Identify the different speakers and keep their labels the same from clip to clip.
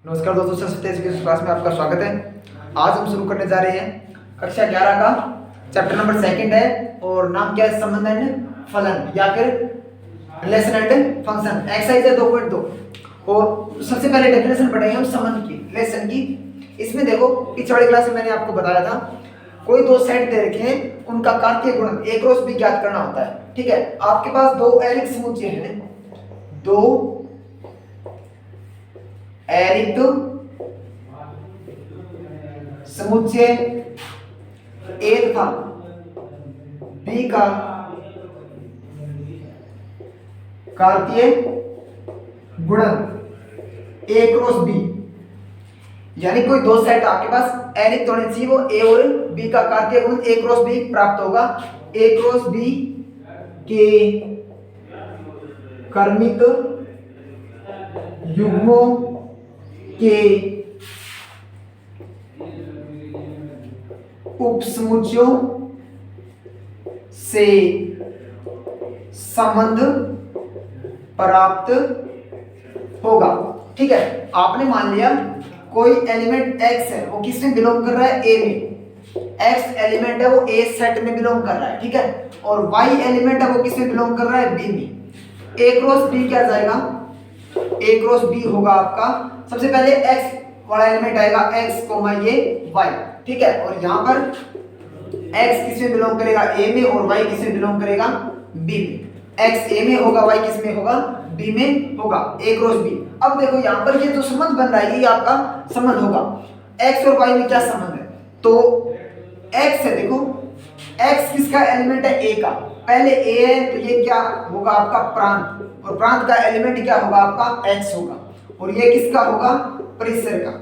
Speaker 1: नमस्कार दोस्तों, Saraswati education class में आपका स्वागत है। आज हम शुरू करने जा रहे हैं कक्षा 11 का चैप्टर नंबर 2 है और नाम क्या है? संबंध एंड फलन या फिर रिलेशन एंड फंक्शन। एक्सरसाइज है 2.2 और सबसे पहले डेफिनेशन पढ़ेंगे हम संबंध की, रिलेशन की। इसमें देखो, पिछले वाली क्लास में मैंने आपको बताया था कोई दो सेट दे रखे हैं, उनका कार्तीय गुणन A क्रॉस B ज्ञात करना होता है। ठीक है, आपके पास दो एरिक समुच्चय हैं, दो एरिक समुच्चय A तथा B का कार्तीय गुणन A क्रॉस B, यानी कोई दो सेट आपके पास एरिक होने चाहिए, वो A और B का कार्तीय गुणन A क्रॉस B प्राप्त होगा। A क्रॉस B के क्रमिक युग्मों के उपसमुच्चयों से संबंध प्राप्त होगा। ठीक है, आपने मान लिया कोई एलिमेंट x है, वो किस में बिलोंग कर रहा है? A में। x एलिमेंट है वो A सेट में बिलोंग कर रहा है। ठीक है, और y एलिमेंट है वो किस में बिलोंग कर रहा है? B में। A क्रॉस B क्या जाएगा? A क्रॉस B होगा आपका, सबसे पहले x वाला एलिमेंट आएगा x कोमा ये y। ठीक है, और यहां पर x किस में बिलोंग करेगा? A में, और y किस में बिलोंग करेगा? B में। x A में होगा, y किस में होगा? B में होगा। A cross B। अब देखो यहाँ पर ये जो संबंध बन रहा है ये आपका संबंध होगा। x और y में क्या संबंध है? तो x है, देखो x किसका एलिमेंट है? A का। पहले A है तो ये क्या होगा? आपका प्रांत, और प्रांत का एलिमेंट क्या होगा? आपका x होगा, और ये किसका होगा? परिसर का।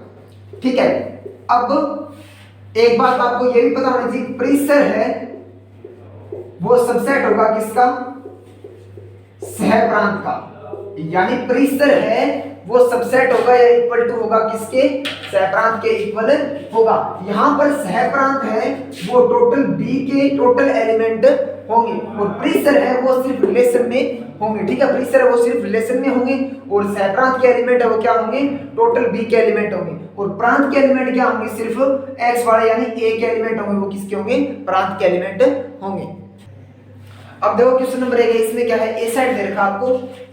Speaker 1: ठीक है, अब एक बात आपको ये भी पता होनी चाहिए, परिसर है वो सबसेट होगा किसका? सहप्रांत का। यानी परिसर है वो सबसेट होगा या इक्वल टू होगा किसके? सहप्रांत के इक्वल होगा। यहां पर सहप्रांत है वो टोटल B के टोटल एलिमेंट होंगे, और परिसर है वो सिर्फ रिलेशन में होंगे। ठीक है, परिसर है वो सिर्फ रिलेशन में होंगे, और सहप्रांत के एलिमेंट है वो क्या होंगे? टोटल B के एलिमेंट होंगे, और प्रांत के एलिमेंट क्या होंगे? सिर्फ x वाले यानी A के एलिमेंट होंगे, वो किसके होंगे? प्रांत के एलिमेंट होंगे। अब देखो क्वेश्चन नंबर 1 है, इसमें क्या है? ए साइड दे रखा आपको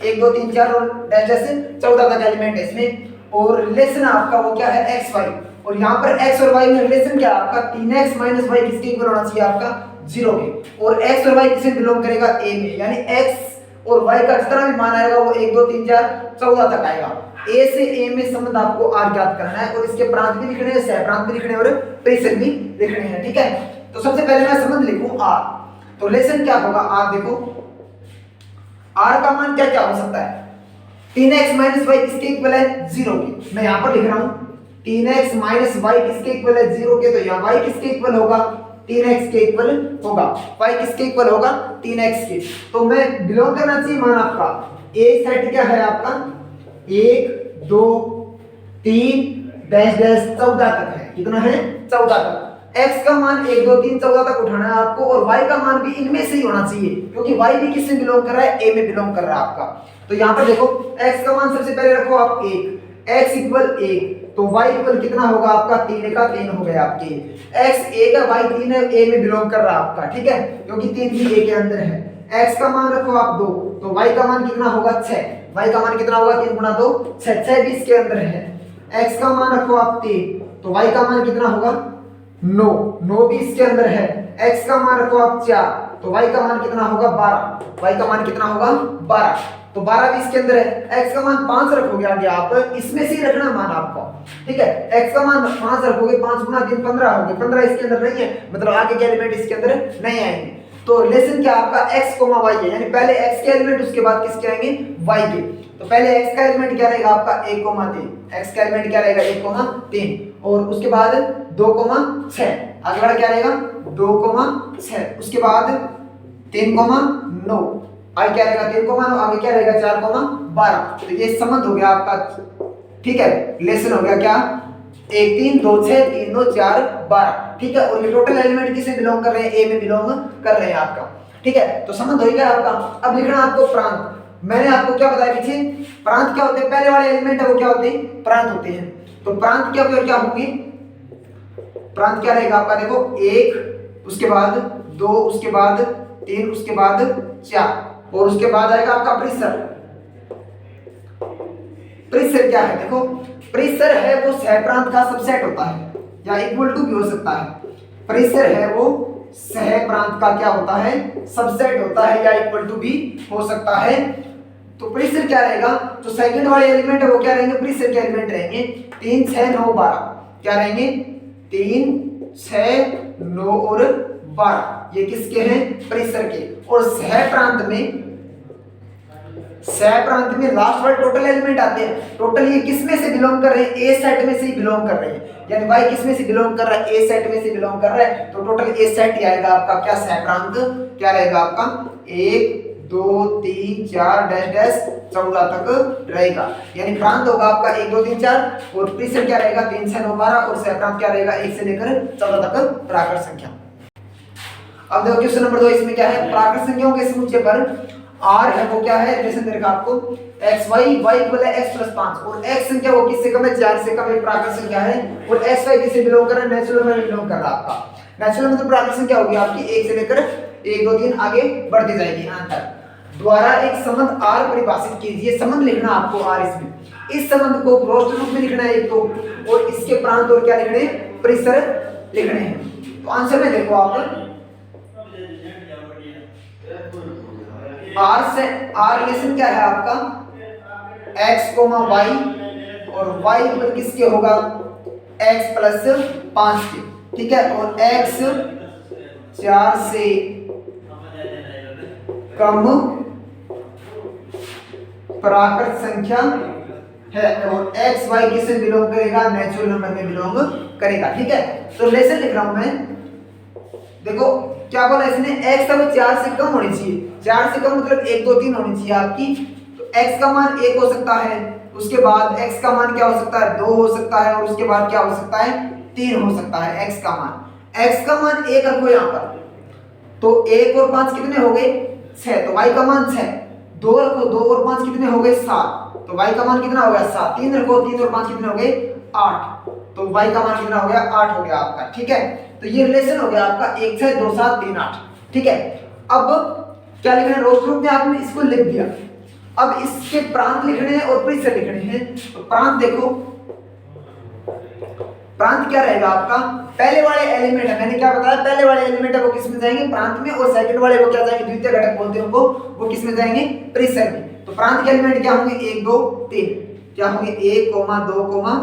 Speaker 1: 1 2 3 4 और डैश से 14 तक एलिमेंट है इसमें, और रिलेशन आपका वो क्या है? x y। और यहाँ पर x और y में रिलेशन क्या है आपका? 3x - y किसके इक्वल होना चाहिए? आपका 0 के। और x और y किससे बिलोंग करेगा? A में, यानी x और y का जितना भी मान आएगा वो 1 2 3 4 14 तक आएगा। A से A में संबंध आपको r ज्ञात करना है, और इसके प्रांत भी लिखने हैं, सहप्रांत भी लिखने हैं, और परिसर भी लिखने हैं। ठीक है, तो सबसे पहले मैं संबंध लिखूं r, तो रिलेशन क्या होगा? r देखो, r का मान क्या क्या हो सकता है? 3x - y किसके इक्वल है? 0 के। मैं यहां पर लिख रहा हूं 3x - y किसके इक्वल है? 0 के। तो यहां y किसके इक्वल होगा? 3x के इक्वल होगा। y किसके इक्वल होगा? 3x के। तो मैं बिलोंग करना चाहिए मान आपका a सेट क्या है आपका? 1 2 3 डैश डैश 14 तक है। कितना है? 14 तक। x का मान 1 2 3 14 तक उठाना है आपको, और y का मान भी इनमें से ही होना चाहिए, क्योंकि y भी किससे बिलोंग कर रहा है? A में बिलोंग कर रहा है आपका। तो यहाँ पर देखो x का मान सबसे पहले रखो आप 1, x इक्वल 1, तो y इक्वल कितना होगा आपका? 3 का 3 हो गया आपके। x a का, y 3 है, A में बिलोंग कर रहा है आपका। ठीक है, क्योंकि 3 भी A के अंदर है। x का मान रखो आप 2, तो y का मान कितना होगा? 6। y का मान कितना होगा? 3 गुणा 2 6, 6 भी इसके अंदर है। x का मान रखो आप 3, तो y का मान कितना होगा? 9, 9 भी इसके अंदर है। x का मान रखो आप 4, तो y का मान कितना होगा? 12। y का मान कितना होगा? 12, तो 12 भी इसके अंदर है। x का मान 5 रखोगे आगे आप, इसमें से ही रखना मान आपको। ठीक है, x का मान 5 रखोगे, 5 गुना 3 15 हो गए, 15 इसके अंदर नहीं है, मतलब आगे के एलिमेंट इसके अंदर नहीं आएंगे। तो रिलेशन क्या आपका? x, y है, यानी पहले x के एलिमेंट उसके बाद किसके आएंगे? y के। तो पहले x का एलिमेंट क्या रहेगा आपका? 1 3। x का एलिमेंट क्या रहेगा? 1 3, और उसके बाद 2 6, आगे वाला क्या रहेगा? 2 6, उसके बाद 3 9, आगे क्या रहेगा? 3 9, आगे क्या रहेगा? 4 12। तो ये संबंध हो गया आपका। ठीक है, रिलेशन हो गया क्या? 1 3 2 6 3 2 4 12। ठीक है, और ये टोटल एलिमेंट किसे बिलोंग कर रहे हैं? ए में बिलोंग कर रहे हैं आपका। ठीक है, तो संबंध हो गया आपका। अब लिखना आपको प्रांत। मैंने आपको क्या बताया पीछे, प्रांत क्या होते हैं, पहले वाले एलिमेंट है वो क्या होते हैं, प्रांत होते हैं। तो प्रांत क्या होंगे, प्रांत क्या रहेगा आपका, देखो 1, उसके बाद 2, उसके बाद 3, उसके बाद 4 और उसके बाद आएगा आपका परिसर। परिसर क्या है, देखो परिसर है वो सह प्रांत का सबसेट होता है या इक्वल टू भी हो सकता है। परिसर है वो सह प्रांत का क्या होता है, सबसेट होता है या इक्वल टू भी हो सकता है। तो परिसर क्या रहेगा, तो सेकंड वाले एलिमेंट है वो क्या रहेंगे, परिसर के एलिमेंट रहेंगे 3, 6, 9, 12। क्या रहेंगे, 3, 6, 9 और 12 ये किसके हैं, परिसर के। और सह प्रांत में लास्ट वाले टोटल एलिमेंट आते हैं। टोटल ये किस में से बिलोंग कर रहे हैं, ए सेट में से ही बिलोंग कर रहे हैं, यानी वाई किस में से बिलोंग कर रहा है, ए सेट में से बिलोंग कर रहा है। तो टोटल ए सेट ही आएगा आपका क्या, सह प्रांत क्या रहेगा आपका 1, 2, 3, 4 डैश डैश 14 तक रहेगा। यानी प्रांत होगा आपका 1, 2, 3, 4 और परिसर क्या रहेगा 3, 6, 9, 12 और सह प्रांत क्या रहेगा 1 से लेकर 14 तक प्राकृत संख्या। अब देखो क्वेश्चन नंबर 2 इसमें क्या है, प्राकृत संख्याओं के समुच्चय पर r है वो क्या है, रिलेशन दे रखा आपको x y y इक्वल है x + 5 और x संख्या वो किससे कम है, 4 से कम एक प्राकृत संख्या है और x y किससे बिलोंग कर रहा है, नेचुरल में बिलोंग कर रहा है आपका। नेचुरल मतलब प्राकृत संख्या होगी आपकी 1 से लेकर 1, 2, 3 आगे बढ़ती जाएगी अंतर द्वारा एक संबंध r परिभाषित कीजिए। संबंध लिखना आपको r, इसमें इस संबंध को प्रोष्ठ रूप में लिखना है एक तो, और इसके प्रांत और क्या लिखने हैं, परिसर लिखने हैं। तो आंसर में देखो आप R रिलेशन क्या है आपका x, y और y इक्वल किसके होगा, x + 5 के, ठीक है। और x 4 से कम प्राकृत संख्या है और x y किससे बिलोंग करेगा, नेचुरल नंबर में बिलोंग करेगा, ठीक है। तो रिलेशन लिख रहा हूं मैं, देखो क्या बोला इसने, x का वो 4 से कम होनी चाहिए, 4 से कम मतलब 1, 2, 3 होनी चाहिए आपकी। तो x का मान 1 हो सकता है, उसके बाद x का मान क्या हो सकता है, 2 हो सकता है और उसके बाद क्या हो सकता है, 3 हो सकता है x का मान 1 रखो यहाँ पर। तो 1 और 5 कितने हो गए 6, तो y का मान 6, 2 रखो, 2 और 5 कितने हो गए 7, तो y का मान कितना हो गया 7, 3 रखो, 3 और 5 कितने हो गए 8, तो y का मान कितना हो गया 8 हो गया आपका, ठीक है। तो ये रिलेशन हो गया आपका 1, 6, 2, 7, 3, 8, ठीक है। अब क्या लिखना है, रोस्टर रूप में आपने इसको लिख दिया। अब इसके प्रांत लिखने हैं और परिसर लिखने हैं। तो प्रांत देखो, प्रांत क्या रहेगा आपका, पहले वाले एलिमेंट है, मैंने क्या बताया, पहले वाले एलिमेंट है वो किस में जाएंगे, प्रांत में, और सेकंड वाले वो क्या जाएंगे, द्वितीय घटक बोलते हैं उनको, वो किस में जाएंगे, परिसर में। तो प्रांत के एलिमेंट क्या होंगे 1, 2, 3, क्या होंगे 1, 2,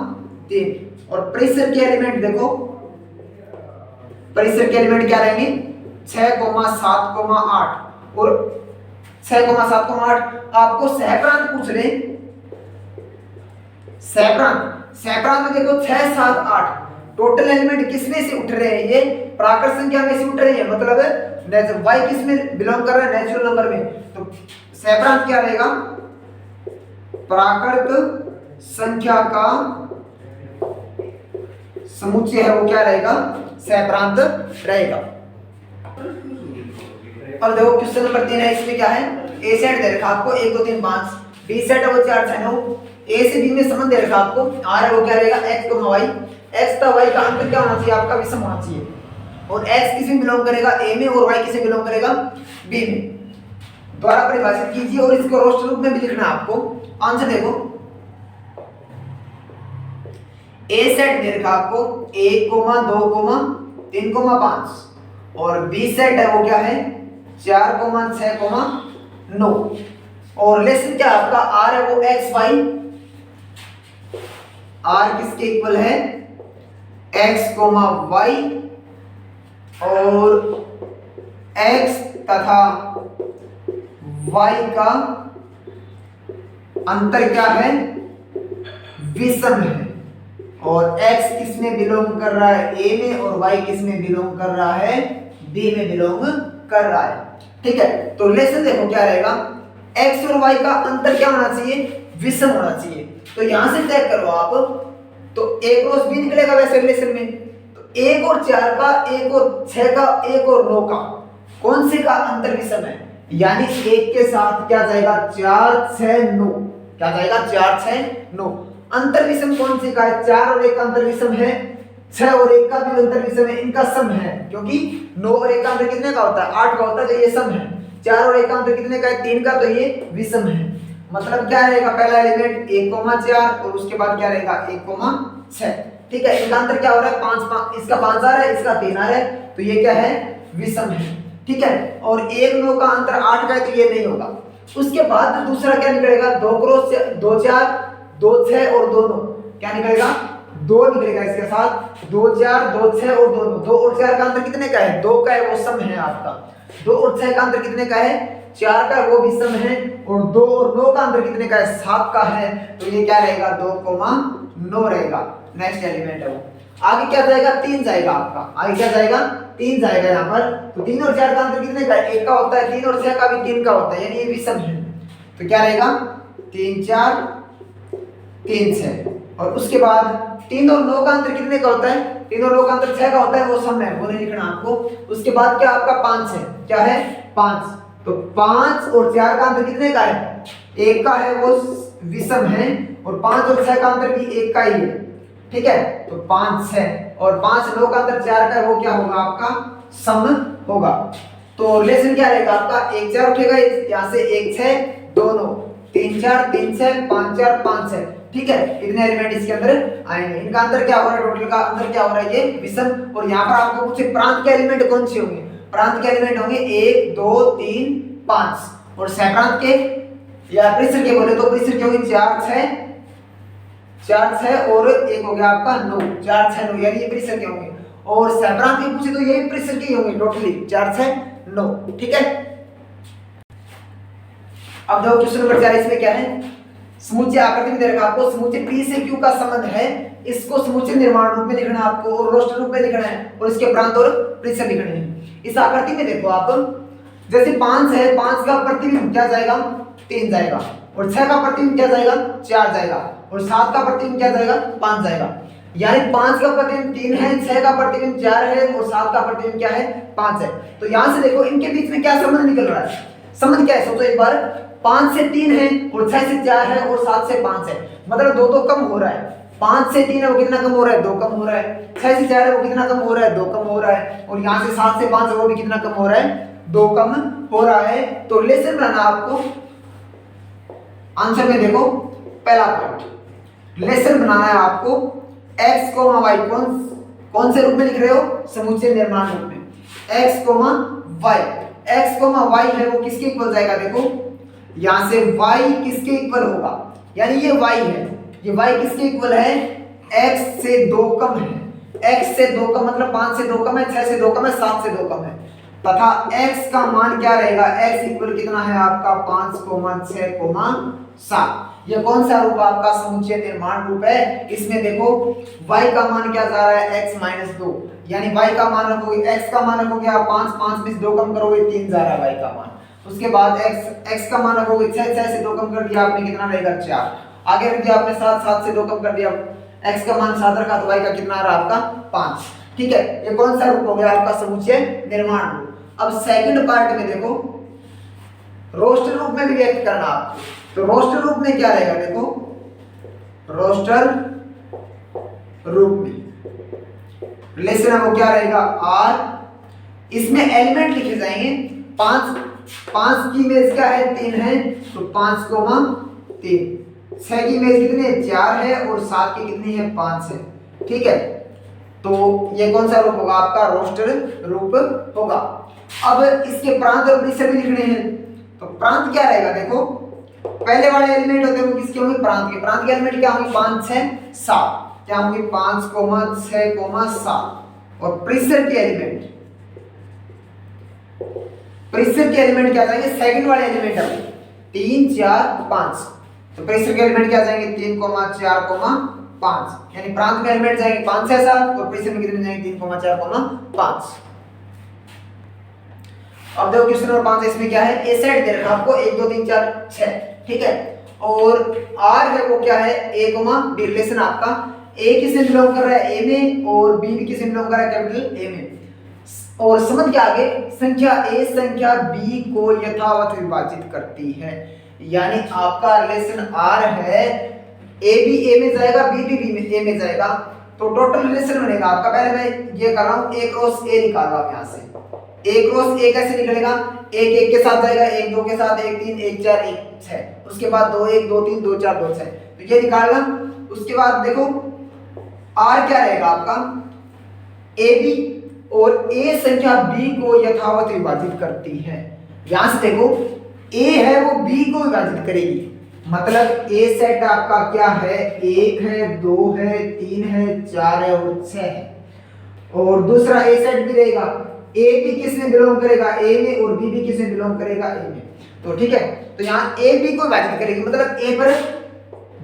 Speaker 1: 3 और परिसर के एलिमेंट देखो, परिसर के एलिमेंट क्या रहेंगे 6, 7, 8 और 6, 7, 8 आपको सहप्रांत पूछ रहे, सहप्रांत में देखो 6, 7, 8 टोटल एलिमेंट किसमें से उठ रहे हैं, ये प्राकृत संख्या में से उठ रहे हैं, मतलब y किस में बिलोंग कर रहा है, नेचुरल नंबर में। तो सहप्रांत क्या रहेगा, प्राकृत संख्या का समुच्चय है वो क्या रहेगा, सहप्रांत रहेगा। अब देखो क्वेश्चन नंबर 3 है, इसमें क्या है, ए सेट दे रखा आपको 1, 2, 3, 5, बी सेट है वो 4, 6, 9, ए से बी में संबंध दे रखा आपको, आर है वो क्या रहेगा x, y, x का y का अंतर क्या होना चाहिए आपका, विषम होना चाहिए, और x किस में बिलोंग करेगा a में और y किस में बिलोंग करेगा b में, द्वारा परिभाषित कीजिए और इसको रोस्टर रूप में भी लिखना आपको। आंसर देखो, ए सेट दे रखा आपको 1, 2, 3, 5 और बी सेट है वो क्या है 4, 6, 9 और रिलेशन क्या आपका आर है वो एक्स वाई, आर किसके इक्वल है x, y और x तथा y का अंतर क्या है, विषम है, और x किस में बिलोंग कर रहा है a में और y किस में बिलोंग कर रहा है b में बिलोंग कर रहा है, ठीक है। तो रिलेशन देखो क्या रहेगा, x और y का अंतर क्या होना चाहिए, विषम होना चाहिए। तो यहां से चेक करो आप, तो a क्रॉस b निकलेगा वैसे रिलेशन में, तो 1 और 4 का, 1 और 6 का, 1 और 9 का, कौन से का अंतर विषम है, यानी एक के साथ क्या जाएगा 4 6 9, क्या जाएगा 4 6 9। अंतर विषम कौन सी का है? 4 और 1 का अंतर विषम है, 6 और 1 का भी अंतर विषम है, इनका सम है, क्योंकि 9 और 1 का अंतर कितने का होता है? 8 का होता है, तो ये सम है। 4 और 1 का अंतर कितने का है? 3 का, तो ये विषम है। मतलब क्या रहेगा? पहला एलिमेंट 1,4 और उसके बाद क्या रहेगा 1,6। ठीक है, इनका अंतर क्या हो रहा है? 5 इसका 5 आ रहा है, इसका 3 आ रहा है, तो ये क्या है? विषम है। ठीक है, और 1 9 का अंतर 8 का है, तो ये नहीं होगा। उसके बाद दूसरा क्या निकलेगा? 2 क्रॉस 2 4 2 6 और 2 9, क्या निकलेगा? 2 निकलेगा इसके साथ, 2 4 2 6 और 2 9। 2 और 4 का अंतर कितने का है? 2 का है, वो सम है आपका। 2 और 6 का अंतर कितने का है? 4 का, वो भी सम है। और 2 और 9 का अंतर कितने का है? 7 का है, तो ये क्या रहेगा? 2,9 रहेगा। नेक्स्ट एलिमेंट है वो। आगे क्या जाएगा? 3 जाएगा आपका। आगे क्या जाएगा? 3 जाएगा यहाँ पर। तो 3 और 4 का अंतर कितने का है? 1 का होता है। 3 और 6 का भी 3 का होता है, यानी ये विषम है। तो क्या रहेगा? 3 4 3 6। और उसके बाद 3 और 9 का अंतर कितने का होता है? 3 और 9 का अंतर 6 का होता है, वो सम है, वो नहीं लिखना आपको। उसके बाद क्या आपका 5 है, क्या है? 5। तो 5 और 4 का अंतर कितने का है? 1 का है, वो विषम है। और 5 और 6 का अंतर भी 1 का ही है। ठीक है, तो 5 6 और 5 9 का अंतर 4 का है, वो क्या होगा आपका? सम होगा। तो रिलेशन क्या रहेगा आपका? 1 4 उठेगा यहाँ से, 1 6 2 9, 3 4 3 6 5 4 5 6। ठीक है, इतने एलिमेंट इसके अंदर आएंगे। इनका अंतर क्या हो रहा है? टोटल का अंतर क्या हो रहा है? ये विषम। और यहाँ पर आपको पूछे प्रांत के एलिमेंट कौन से होंगे? प्रांत के एलिमेंट होंगे 1 2 3 5। और सहप्रांत के या परिसर के बोले तो परिसर के होंगे 4 6 और एक हो गया आपका 9, 4 6 9, यानी ये परिसर के होंगे। और सहप्रांत के पूछे तो ये भी परिसर के होंगे, टोटली 4 6 9। ठीक है, अब देखो क्वेश्चन नंबर 4, इसमें क्या है? समुच्चय आकृति में दे रखा आपको, समुच्चय P से Q का संबंध है, इसको समुच्चय निर्माण रूप में लिखना है आपको, और रोस्टर रूप में लिखना है, और इसके प्रांत और परिसर लिखने हैं। इस आकृति में देखो आप, जैसे 5 है, 5 का प्रतिबिंब क्या जाएगा? 3 जाएगा। और 6 का प्रतिबिंब क्या जाएगा? 4 जाएगा। और 7 का प्रतिबिंब क्या जाएगा? 5 जाएगा। यानी 5 का प्रतिबिंब 3 है, 6 का प्रतिबिंब 4 है, और 7 का प्रतिबिंब क्या है? 5 है। तो यहां से देखो इनके बीच में क्या संबंध निकल रहा है? संबंध क्या है? सोचो एक बार, 5 से 3 है, और 6 से 4 है, और 7 से 5 है, मतलब 2 कम हो रहा है। 5 से 3 है, वो कितना कम हो रहा है? 2 कम हो रहा है। 6 से 4 है, वो कितना कम हो रहा है? 2 कम हो रहा है। और यहाँ से 7 से 5 है, वो भी कितना कम हो रहा है? 2 कम हो रहा है। तो रिलेशन बनाना आपको, आंसर में देखो पहला पॉइंट, रिलेशन बनाना है आपको x, y कौन से रूप में लिख रहे हो? समुच्चय निर्माण रूप में। x, y, x, y है, वो किसके इक्वल जाएगा? देखो यहां से y किसके इक्वल होगा? यानी ये y है, ये y किसके इक्वल है? x से 2 कम है। x से 2 कम मतलब 5 से 2 कम है, 6 से 2 कम है, 7 से 2 कम है, तथा x का मान क्या रहेगा? x इक्वल कितना है आपका? 5, 6, 7। ये कौन सा रूप आपका समुच्चय निर्माण रूप है? इसमें देखो y का मान क्या जा रहा है? x - 2, यानी y का मान रखोगे, x का मान रखोगे आप 5, 5 में से 2 कम करोगे 3 जा रहा है y का मान। उसके बाद x का मान रखोगे 6, 6 से 2 कम कर दिया आपने, कितना रहेगा? 4। आगे रख दिया आपने 7, 7 से 2 कम कर दिया, x का मान 7 रखा, तो y का कितना आ रहा आपका? 5। ठीक है, ये कौन सा रूप हो गया आपका? समुच्चय निर्माण रूप। अब सेकंड पार्ट में देखो, रोस्टर रूप में भी व्यक्त करना आपको। तो रोस्टर रूप में क्या रहेगा? देखो रोस्टर रूप में रिलेशन है वो क्या रहेगा? r, इसमें एलिमेंट लिखे जाएंगे। 5 की इमेज क्या है? 3 है, तो 5, 3। 6 की इमेज कितनी है? 4 है, और 7 की कितनी है? 5 है। ठीक है, तो ये कौन सा रूप होगा आपका? रोस्टर रूप होगा। अब इसके प्रांत और परिसर भी लिखने हैं। तो प्रांत क्या रहेगा? देखो पहले वाले एलिमेंट होते हैं वो किसके होंगे? प्रांत के। प्रांत के एलिमेंट क्या होंगे? 5 6 7, क्या होंगे? 5, 6, 7। और परिसर के एलिमेंट, परिसर के एलिमेंट क्या जाएंगे? सेकंड वाले एलिमेंट है 3 4 5। तो परिसर के एलिमेंट क्या जाएंगे? 3, 4, 5, यानी प्रांत में एलिमेंट जाएंगे 5 6 7, और परिसर में कितने जाएंगे? 3, 4, 5। अब देखो क्वेश्चन नंबर 5, इसमें क्या है? ए सेट दे रखा आपको 1 2 3 4 6। ठीक है, और r है वो क्या है? a, b। रिलेशन आपका a किसे बिलोंग कर रहा है? a में, और b भी किसे बिलोंग कर रहा है? कैपिटल A में। और समझ के आगे संख्या ए संख्या बी को यथावत विभाजित करती है। यानी आपका रिलेशन आर है, ए भी ए में जाएगा, बी भी बी में ए में जाएगा, तो टोटल रिलेशन बनेगा आपका। पहले मैं ये कर रहा हूं, ए क्रॉस ए निकाल रहा हूं यहां से। ए क्रॉस ए कैसे निकलेगा? एक एक के साथ जाएगा, एक दो के साथ, एक तीन, एक चार, एक छह, उसके बाद दो एक, दो तीन, दो चार, दो छह, तो ये निकालना। उसके बाद देखो आर क्या रहेगा आपका, ए बी, और ए संख्या बी को यथावत विभाजित करती है। यहां से देखो ए है वो बी को विभाजित करेगी, मतलब ए सेट आपका क्या है, एक है, दो है, तीन है, चार है और छह है। और दूसरा ए सेट भी रहेगा, ए भी किस में बिलोंग करेगा, ए में, और बी भी किस में बिलोंग करेगा, ए में। तो ठीक है, तो यहाँ ए बी को विभाजित करेगी, मतलब ए पर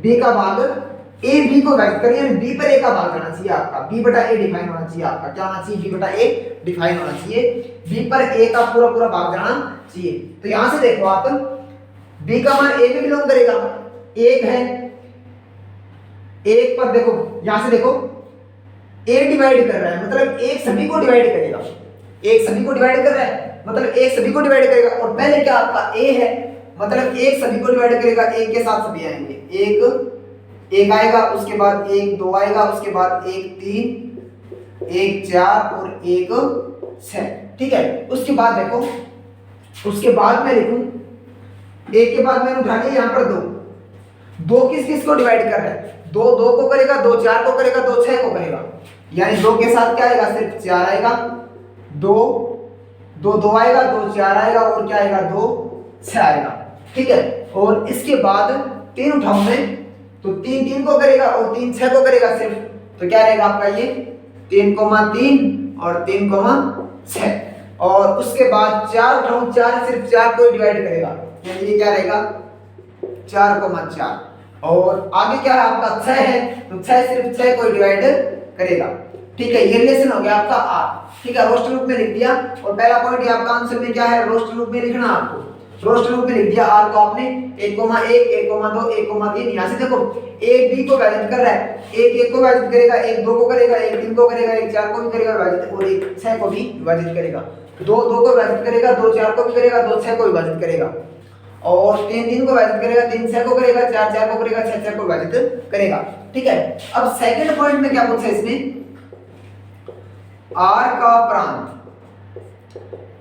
Speaker 1: बी का भाग ए बी को विभाजित करेगी, यानी बी पर ए का भाग जाना चाहिए आपका, बी बटा ए डिफाइन होना चाहिए आपका। क्या होना चाहिए? बी बटा ए डिफाइन होना चाहिए, बी पर ए का पूरा पूरा भाग जाना चाहिए। तो यहां से देखो आप, बी का मान ए में बिलोंग करेगा, एक है, एक पर देखो यहां से देखो ए डिवाइड कर रहा है, मतलब एक सभी को डिवाइड करेगा, एक सभी को डिवाइड कर रहा है, मतलब एक सभी को डिवाइड करेगा। और पहले क्या आपका ए है, मतलब एक सभी को डिवाइड करेगा, एक के साथ सभी आएंगे, एक आएगा, उसके बाद एक दो आएगा, उसके बाद एक तीन, एक चार और एक छह। ठीक है, उसके बाद देखो, उसके बाद मैं लिखूं, एक के बाद मैंने उठा लिया यहाँ पर दो, दो किस किस को डिवाइड कर रहा है, दो दो को करेगा, दो चार को करेगा, दो छह को करेगा, यानी दो के साथ क्या आएगा, सिर्फ चार आएगा, दो दो दो आएगा, दो चार आएगा, और क्या आएगा, दो छह आएगा। ठीक है, और इसके बाद तीन उठाऊं मैं, तो तीन तीन को करेगा और तीन छह को करेगा सिर्फ, तो क्या रहेगा आपका ये 3,3 और 3,6। और उसके बाद चार उठाऊं, चार सिर्फ चार को डिवाइड करेगा, यानी ये क्या रहेगा 4,4। और आगे क्या है आपका 6 है, तो 6 सिर्फ 6 को डिवाइड करेगा। ठीक है, ये रिलेशन हो गया आपका आर। ठीक है, रोस्टर रूप में लिख दिया, और पहला पॉइंट आपका आंसर में क्या है, रोस्टर रूप में लिखना आपको। रोस्टर रूप में लिख दिया आर को आपने 1,1, 1,2, 1,3। यहां से देखो ए बी को विभाजित कर रहा है, एक को विभाजित करेगा, एक दो को करेगा, एक तीन को करेगा, एक चार को भी करेगा विभाजित, और एक छह को भी विभाजित करेगा। दो को विभाजित करेगा, दो चार को भी करेगा, दो छह को विभाजित करेगा, और तीन को विभाजित करेगा, तीन छह को करेगा, चार को करेगा, छह को विभाजित करेगा। ठीक है, अब सेकंड पॉइंट में क्या पूछा है इसमें, आर का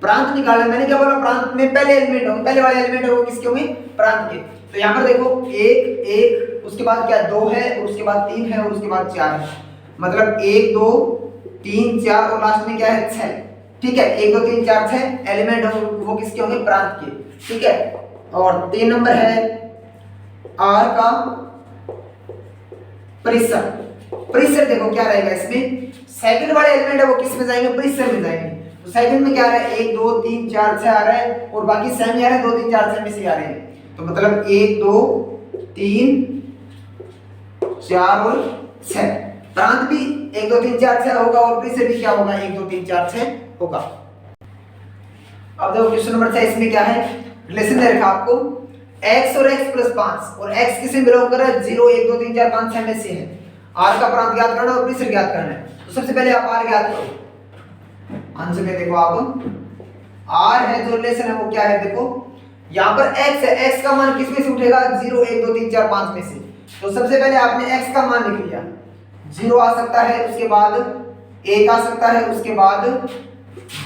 Speaker 1: प्रांत निकालना। मैंने क्या बोला, प्रांत में पहले एलिमेंट होंगे, पहले वाले एलिमेंट है वो किसके होंगे, प्रांत के। तो यहाँ पर देखो एक एक, उसके बाद क्या दो है, और उसके बाद तीन है, और उसके बाद चार है, मतलब 1 2 3 4 और लास्ट में क्या है 6। ठीक है, 1 2 3 4 6 एलिमेंट वो किसके होंगे, प्रांत के। ठीक है, और 3 नंबर है आर का परिसर। परिसर देखो क्या रहेगा इसमें, सेकंड वाले एलिमेंट है वो किस में जाएंगे, परिसर में जाएंगे। तो सेकंड में क्या आ रहा है, 1 2 3 4 6 आ रहा है, और बाकी सेम ही आ रहे हैं, 2 3 4 6 में से आ रहे हैं। तो मतलब 1 2 3 4 और 6, प्रांत भी 1 2 3 4 6 होगा, और परिसर भी क्या होगा, 1 2 3 4 6 होगा। अब देखो क्वेश्चन नंबर 6, इसमें क्या है, रिलेशन दे रखा आपको x और x + 5, और x किसमें बिलोंग कर रहा है, 0 1 2 3 4 5 6 में से है। r का प्रांत ज्ञात करना और परिसर ज्ञात करना है। तो सबसे पहले आप r ज्ञात करो। आंसर में देखो आप, r है जो रिलेशन है वो क्या है, देखो यहाँ पर x है, x का मान किस में से उठेगा, 0 1 2 3 4 5 में से। तो सबसे पहले आपने x का मान लिख लिया, 0 आ सकता है, उसके बाद 1 आ सकता है, उसके बाद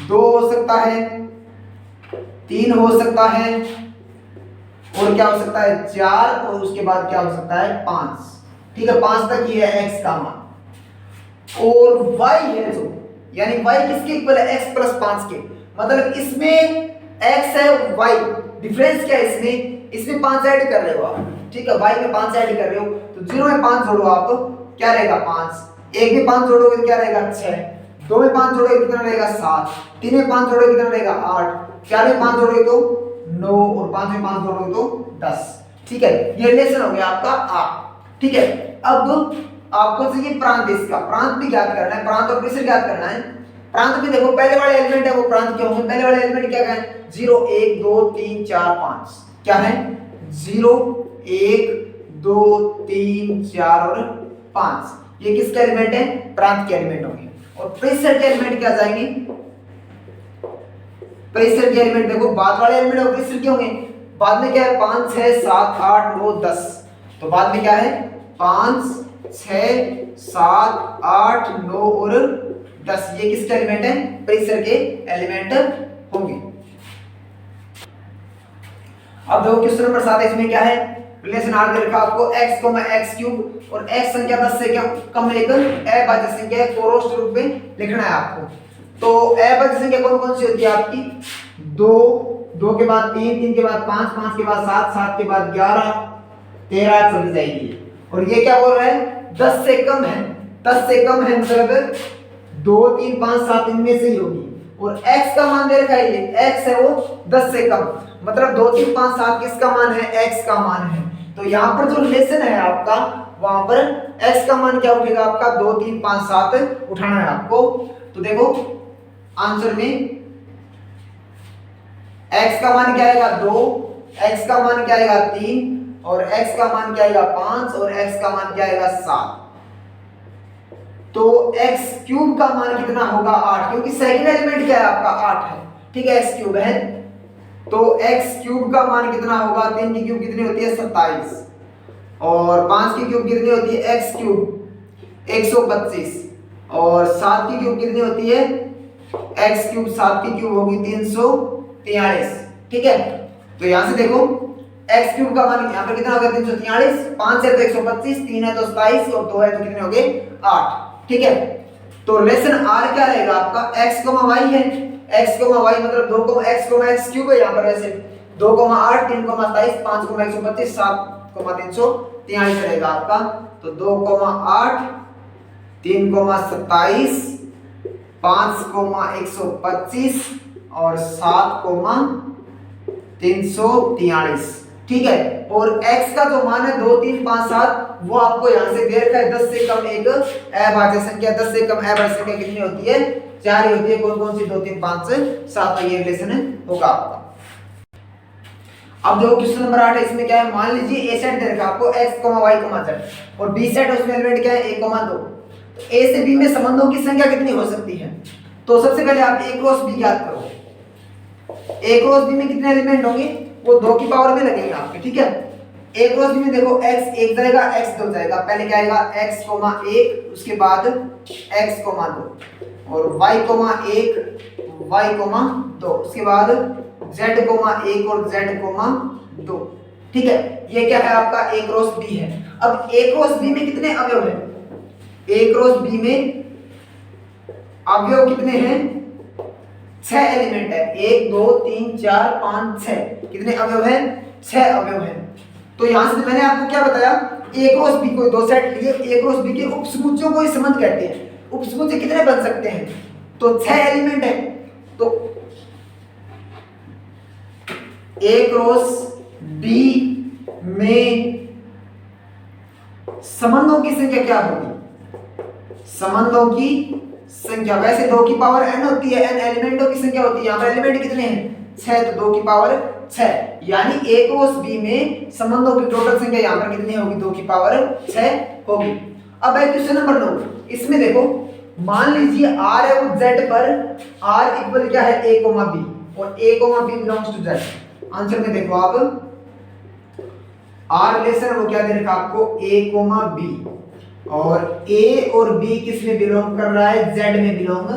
Speaker 1: 2 हो सकता है, 3 हो सकता है, और क्या हो सकता है 4, और उसके बाद क्या हो सकता है 5। ठीक है, 5 तक ये है x का मान। और y है जो, यानी y किसके इक्वल है, x + 5 के, मतलब इसमें x है, y डिफरेंस क्या है इसमें 5 ऐड कर रहे हो आप। ठीक है, y में 5 ऐड कर रहे हो, तो 0 में 5 जोड़ो आप, क्या रहेगा 5, 1 में 5 जोड़ोगे तो क्या रहेगा 6, 2 में 5 जोड़ोगे कितना रहेगा 7, 3 में 5 जोड़ोगे कितना रहेगा 8, 4 में 5 जोड़ोगे तो 9, और 5 में 5 जोड़ोगे तो 10। ठीक है, ये रिलेशन हो गया आपका r। ठीक है, अब आपको चाहिए प्रांत, इसका प्रांत भी ज्ञात करना है, प्रांत और परिसर ज्ञात करना है। प्रांत में देखो पहले वाले एलिमेंट है वो प्रांत के होंगे, पहले वाले एलिमेंट क्या है, 0 1 2 3 4 5, क्या है 0 1 2 3 4 और 5, ये किसके एलिमेंट है, प्रांत के एलिमेंट होंगे। और परिसर के एलिमेंट क्या जाएंगे, प्रेशर के एलिमेंट देखो, बाद वाले एलिमेंट और प्रेशर के होंगे। बाद में क्या है 5 6 7 8 9 10, तो बाद में क्या है 5 6 7 8 9 और 10, ये किसके एलिमेंट है, प्रेशर के एलिमेंट होंगे। अब देखो क्वेश्चन नंबर 7 इसमें क्या है, रिलेशन आर दे रखा आपको x, x क्यूब और x संख्या 10 से क्या कम एक अभाज्य संख्या कोरोस्ट रूप में लिखना है आपको। तो अभाज्य संख्या कौन कौन सी होती है आपकी, 2, 2 के बाद 3, 3 के बाद 5, 5 के बाद 7, 7 के बाद 11, 13 चली जाएगी। और ये क्या बोल रहा है 10 से कम है, 10 से कम है मतलब 2 3 5 7 इनमें से ही होगी। और x का मान दे रखा है, ये x है वो 10 से कम, मतलब 2 3 5 7 किसका मान है, x का मान है। तो यहाँ पर जो रिलेशन है आपका, वहां पर x का मान क्या उठेगा आपका 2 3 5 7 उठाना है आपको। तो देखो आंसर में x का मान क्या आएगा 2, x का मान क्या आएगा 3 और x का मान क्या आएगा 5 और x का मान क्या आएगा 7। तो x क्यूब का मान कितना होगा 8, क्योंकि सेकंड एलिमेंट क्या है आपका 8 है, ठीक है, x क्यूब है। तो x क्यूब का मान कितना होगा, 3 की क्यूब कितनी होती है 27 और 5 की क्यूब कितनी होती है x क्यूब 125 और 7 की क्यूब कितनी होती है x क्यूब, 7 की क्यूब होगी 343, ठीक है। तो यहां से देखो x क्यूब का मान यहाँ पर कितना होगा 343, 5 है तो 125, 3 है तो 27 और 2 है तो कितने हो गए 8, ठीक है। तो रिलेशन r क्या रहेगा आपका x, y है, x, y मतलब 2, x, x क्यूब है यहाँ पर वैसे 2, 8, 3, 27, 5, 125, 7, 343 रहेगा आपका। तो 2, 8, 3, 27, 5, 125 और 7, 343, ठीक है। और x का जो मान है 2 3 5 7 वो आपको यहाँ से दे रखा है 10 से कम एक अभाज्य संख्या, 10 से कम अभाज्य संख्या कितनी होती है 4 ही होती है। कौन कौन सी 2 3 5 7 में ये रिलेशन होगा आपका। अब देखो क्वेश्चन नंबर 8 है, इसमें क्या है, मान लीजिए a सेट दे रखा आपको x, y, z और b सेट उसमें एलिमेंट क्या है a, 2। तो a से b में संबंधों की संख्या कितनी हो सकती है। तो सबसे पहले आप a क्रॉस b याद करो, a क्रॉस b में कितने एलिमेंट होंगे, वो 2 की पावर में लगेंगे आपके, ठीक है। a क्रॉस b में देखो x 1 जाएगा, x 2 जाएगा, पहले क्या आएगा x, 1 उसके बाद x, 2 और y, 1 y, 2 उसके बाद z, 1 और z, 2, ठीक है। ये क्या है आपका a क्रॉस b है। अब a क्रॉस b में कितने अवयव हैं, a क्रॉस b में अवयव कितने हैं 6 एलिमेंट है, 1 2 3 4 5 6, कितने अवयव हैं 6 अवयव हैं। तो यहां से मैंने आपको क्या बताया, a क्रॉस b को 2 सेट लिए, a क्रॉस b के उपसमुच्चयों को इस संबंध कहते हैं। उपसमुच्चय कितने बन सकते हैं, तो 6 एलिमेंट है। तो a क्रॉस b में संबंधों की संख्या क्या होगी, संबंधों की संख्या वैसे 2 की पावर n होती है, n एलिमेंटों की संख्या होती है। यहाँ पर एलिमेंट कितने हैं 6, तो 2 की पावर 6, यानी a क्रॉस b में संबंधों की टोटल संख्या यहाँ पर कितनी होगी 2 की पावर 6 होगी। अब है क्वेश्चन नंबर 9, इसमें देखो मान लीजिए r है वो z पर r इक्वल क्या है a, b और a, b belongs to z। Answer में देखो आप r रिलेशन वो क्या दे रखा आपको a, b और a और b किस में बिलोंग कर रहा है, z में बिलोंग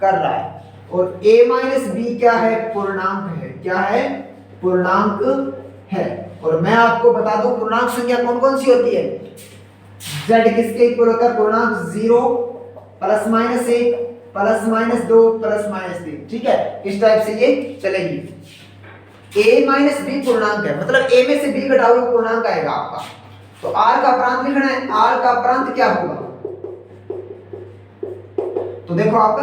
Speaker 1: कर रहा है। और a माइनस b क्या है, पूर्णांक है, क्या है पूर्णांक है। और मैं आपको बता दूं पूर्णांक संख्या कौन कौन सी होती है, z किसके इक्वल होता है, पूर्णांक 0 plus minus 1 plus minus 2 plus minus 3, ठीक है, इस टाइप से ये चलेगी। a माइनस b पूर्णांक है, मतलब a में से b घटाओगे पूर्णांक आएगा आपका। तो r का प्रांत लिखना है, r का प्रांत क्या होगा, तो देखो आप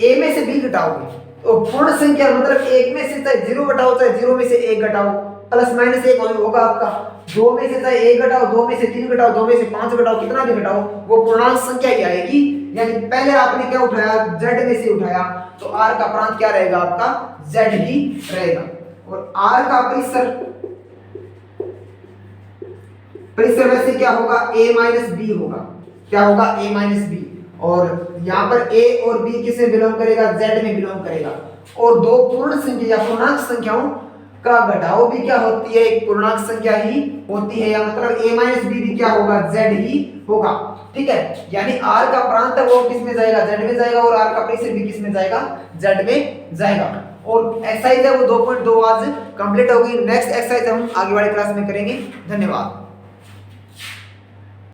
Speaker 1: a में से b घटाओगे तो पूर्ण संख्या मतलब 1 में से चाहे 0 घटाओ चाहे 0 में से 1 घटाओ प्लस माइनस 1 होगा आपका, 2 में से चाहे 1 घटाओ 2 में से 3 घटाओ 2 में से 5 घटाओ, कितना भी घटाओ वो पूर्णांक संख्या ही आएगी। यानी पहले आपने क्या उठाया, z में से उठाया, तो r का प्रांत क्या रहेगा आपका z ही रहेगा। और r का परिसर वैसे क्या होगा a माइनस b होगा, क्या होगा a माइनस b। और यहाँ पर a और b किसमें बिलोंग करेगा, z में बिलोंग करेगा। और दो पूर्ण संख्या या पूर्णांक संख्याओं का घटाव भी क्या होती है, एक पूर्णांक संख्या ही होती है, या मतलब a माइनस बी भी क्या होगा, z ही होगा। ठीक है, यानी r का प्रांत है वो किस में जाएगा, z में जाएगा, और r का परिसर भी किस में जाएगा, z में जाएगा। और एक्सरसाइज है वो 2.2 आज कंप्लीट होगी। नेक्स्ट एक्सरसाइज हम आगे वाले क्लास में करेंगे। धन्यवाद।